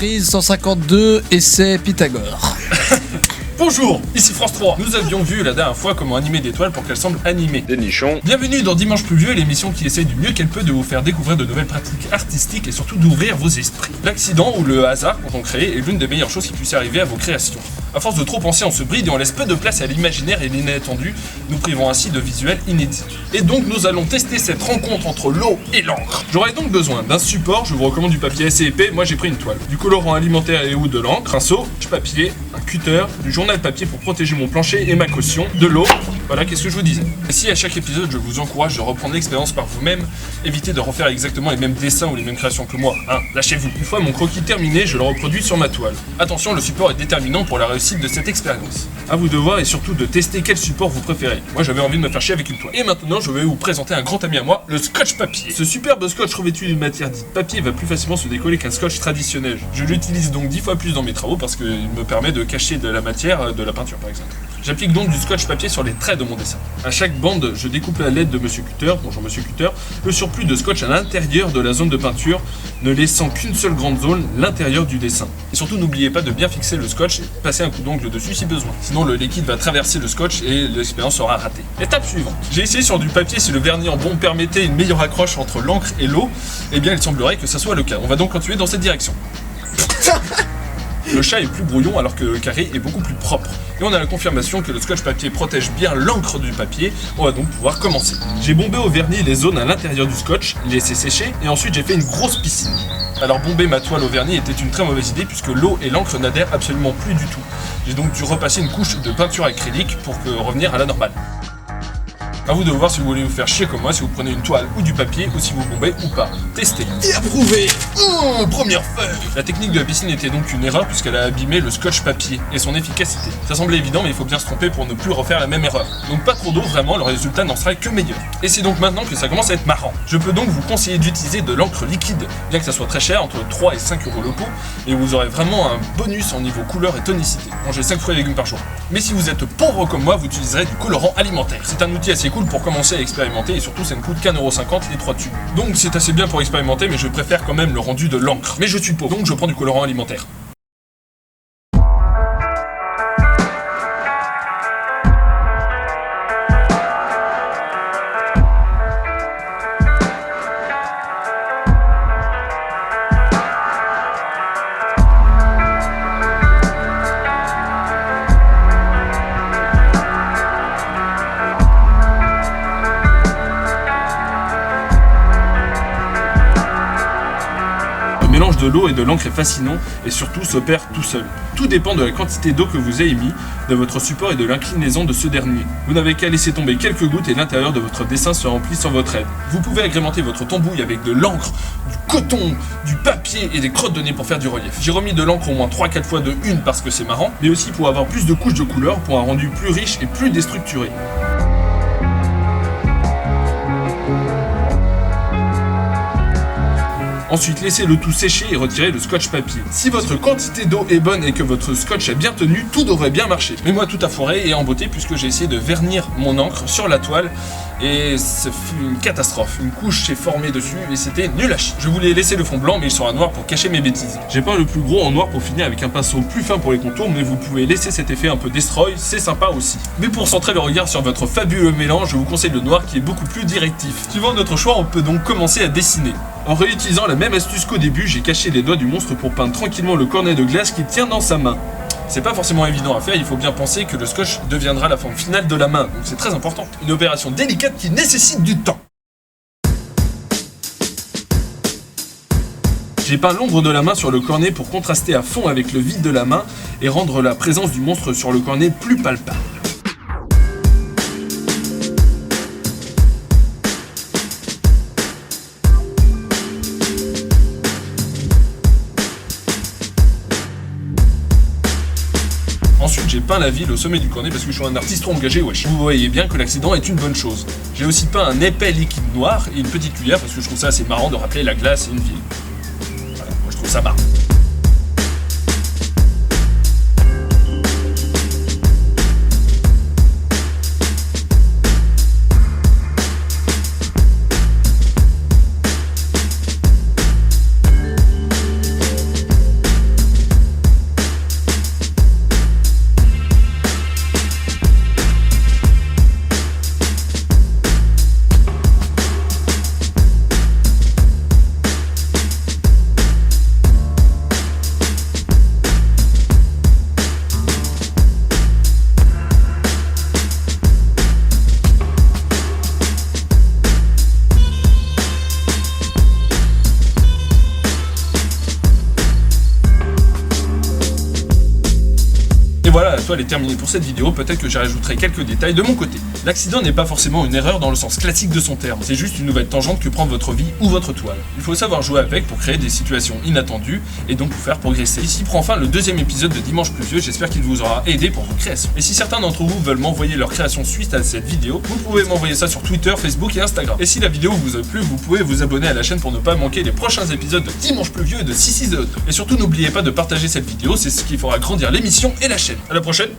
prise 152 et c'est Pythagore. Bonjour, ici France 3. Nous avions vu la dernière fois comment animer des toiles pour qu'elles semblent animées. Des nichons. Bienvenue dans Dimanche Pluvieux, l'émission qui essaye du mieux qu'elle peut de vous faire découvrir de nouvelles pratiques artistiques et surtout d'ouvrir vos esprits. L'accident ou le hasard quand on crée est l'une des meilleures choses qui puisse arriver à vos créations. À force de trop penser, on se bride et on laisse peu de place à l'imaginaire et l'inattendu, nous privant ainsi de visuels inédits. Et donc nous allons tester cette rencontre entre l'eau et l'encre. J'aurais donc besoin d'un support, je vous recommande du papier assez épais, moi j'ai pris une toile, du colorant alimentaire et ou de l'encre, un seau, du papier, un cutter, du journal papier pour protéger mon plancher et ma caution, de l'eau, voilà qu'est-ce que je vous disais. Et si à chaque épisode je vous encourage de reprendre l'expérience par vous-même, évitez de refaire exactement les mêmes dessins ou les mêmes créations que moi, hein, lâchez-vous. Une fois mon croquis terminé, je le reproduis sur ma toile. Attention, le support est déterminant pour la réussite de cette expérience. À vous de voir et surtout de tester quel support vous préférez. Moi j'avais envie de me faire chier avec une toile. Et maintenant je vais vous présenter un grand ami à moi, le scotch papier. Ce superbe scotch revêtu d'une matière dite papier va plus facilement se décoller qu'un scotch traditionnel. Je l'utilise donc 10 fois plus dans mes travaux parce qu'il me permet de cacher de la matière, de la peinture par exemple. J'applique donc du scotch papier sur les traits de mon dessin. À chaque bande, je découpe à l'aide de Monsieur Cutter, bonjour Monsieur Cutter, le surplus de scotch à l'intérieur de la zone de peinture, ne laissant qu'une seule grande zone, l'intérieur du dessin. Et surtout n'oubliez pas de bien fixer le scotch et passer un coup d'ongle dessus si besoin. Sinon le liquide va traverser le scotch et l'expérience sera ratée. Étape suivante. J'ai essayé sur du papier si le vernis en bon permettait une meilleure accroche entre l'encre et l'eau. Eh bien il semblerait que ça soit le cas. On va donc continuer dans cette direction. Le chat est plus brouillon alors que le carré est beaucoup plus propre. Et on a la confirmation que le scotch papier protège bien l'encre du papier. On va donc pouvoir commencer. J'ai bombé au vernis les zones à l'intérieur du scotch, laissé sécher, et ensuite j'ai fait une grosse piscine. Alors bomber ma toile au vernis était une très mauvaise idée puisque l'eau et l'encre n'adhèrent absolument plus du tout. J'ai donc dû repasser une couche de peinture acrylique pour revenir à la normale. A vous de voir si vous voulez vous faire chier comme moi, si vous prenez une toile ou du papier, ou si vous bombez ou pas. Testez. Et approuvé. Première feuille. La technique de la piscine était donc une erreur puisqu'elle a abîmé le scotch papier et son efficacité. Ça semblait évident mais il faut bien se tromper pour ne plus refaire la même erreur. Donc pas trop d'eau, vraiment, le résultat n'en sera que meilleur. Et c'est donc maintenant que ça commence à être marrant. Je peux donc vous conseiller d'utiliser de l'encre liquide, bien que ça soit très cher, entre 3 et 5 euros le pot, et vous aurez vraiment un bonus en niveau couleur et tonicité. Mangez 5 fruits et légumes par jour. Mais si vous êtes pauvre comme moi, vous utiliserez du colorant alimentaire. C'est un outil assez cool pour commencer à expérimenter et surtout ça ne coûte qu'1,50€ les 3 tubes. Donc c'est assez bien pour expérimenter mais je préfère quand même le rendu de l'encre. Mais je suis pauvre donc je prends du colorant alimentaire. Le mélange de l'eau et de l'encre est fascinant et surtout s'opère tout seul. Tout dépend de la quantité d'eau que vous avez mis, de votre support et de l'inclinaison de ce dernier. Vous n'avez qu'à laisser tomber quelques gouttes et l'intérieur de votre dessin se remplit sans votre aide. Vous pouvez agrémenter votre tambouille avec de l'encre, du coton, du papier et des crottes de nez pour faire du relief. J'ai remis de l'encre au moins 3-4 fois de une parce que c'est marrant, mais aussi pour avoir plus de couches de couleurs pour un rendu plus riche et plus déstructuré. Ensuite, laissez le tout sécher et retirez le scotch papier. Si votre quantité d'eau est bonne et que votre scotch est bien tenu, tout devrait bien marcher. Mais moi, tout a foiré et embotté puisque j'ai essayé de vernir mon encre sur la toile et ce fut une catastrophe. Une couche s'est formée dessus et c'était nul à chier. Je voulais laisser le fond blanc mais il sera noir pour cacher mes bêtises. J'ai peint le plus gros en noir pour finir avec un pinceau plus fin pour les contours, mais vous pouvez laisser cet effet un peu destroy, c'est sympa aussi. Mais pour centrer le regard sur votre fabuleux mélange, je vous conseille le noir qui est beaucoup plus directif. Suivant notre choix, on peut donc commencer à dessiner. En réutilisant la même astuce qu'au début, j'ai caché les doigts du monstre pour peindre tranquillement le cornet de glace qu'il tient dans sa main. C'est pas forcément évident à faire, il faut bien penser que le scotch deviendra la forme finale de la main, donc c'est très important. Une opération délicate qui nécessite du temps. J'ai peint l'ombre de la main sur le cornet pour contraster à fond avec le vide de la main et rendre la présence du monstre sur le cornet plus palpable. Ensuite, j'ai peint la ville au sommet du cornet parce que je suis un artiste trop engagé, wesh. Vous voyez bien que l'accident est une bonne chose. J'ai aussi peint un épais liquide noir et une petite cuillère parce que je trouve ça assez marrant de rappeler la glace et une ville. Voilà, moi je trouve ça marrant. toile est terminée pour cette vidéo, peut-être que j'y rajouterai quelques détails de mon côté. L'accident n'est pas forcément une erreur dans le sens classique de son terme, c'est juste une nouvelle tangente que prend votre vie ou votre toile. Il faut savoir jouer avec pour créer des situations inattendues et donc vous faire progresser. Ici prend fin le deuxième épisode de Dimanche Pluvieux, j'espère qu'il vous aura aidé pour vos créations. Et si certains d'entre vous veulent m'envoyer leur création suite à cette vidéo, vous pouvez m'envoyer ça sur Twitter, Facebook et Instagram. Et si la vidéo vous a plu, vous pouvez vous abonner à la chaîne pour ne pas manquer les prochains épisodes de Dimanche Pluvieux et de 6 et surtout n'oubliez pas de partager cette vidéo, c'est ce qui fera grandir l'émission et la chaîne. À la prochaine.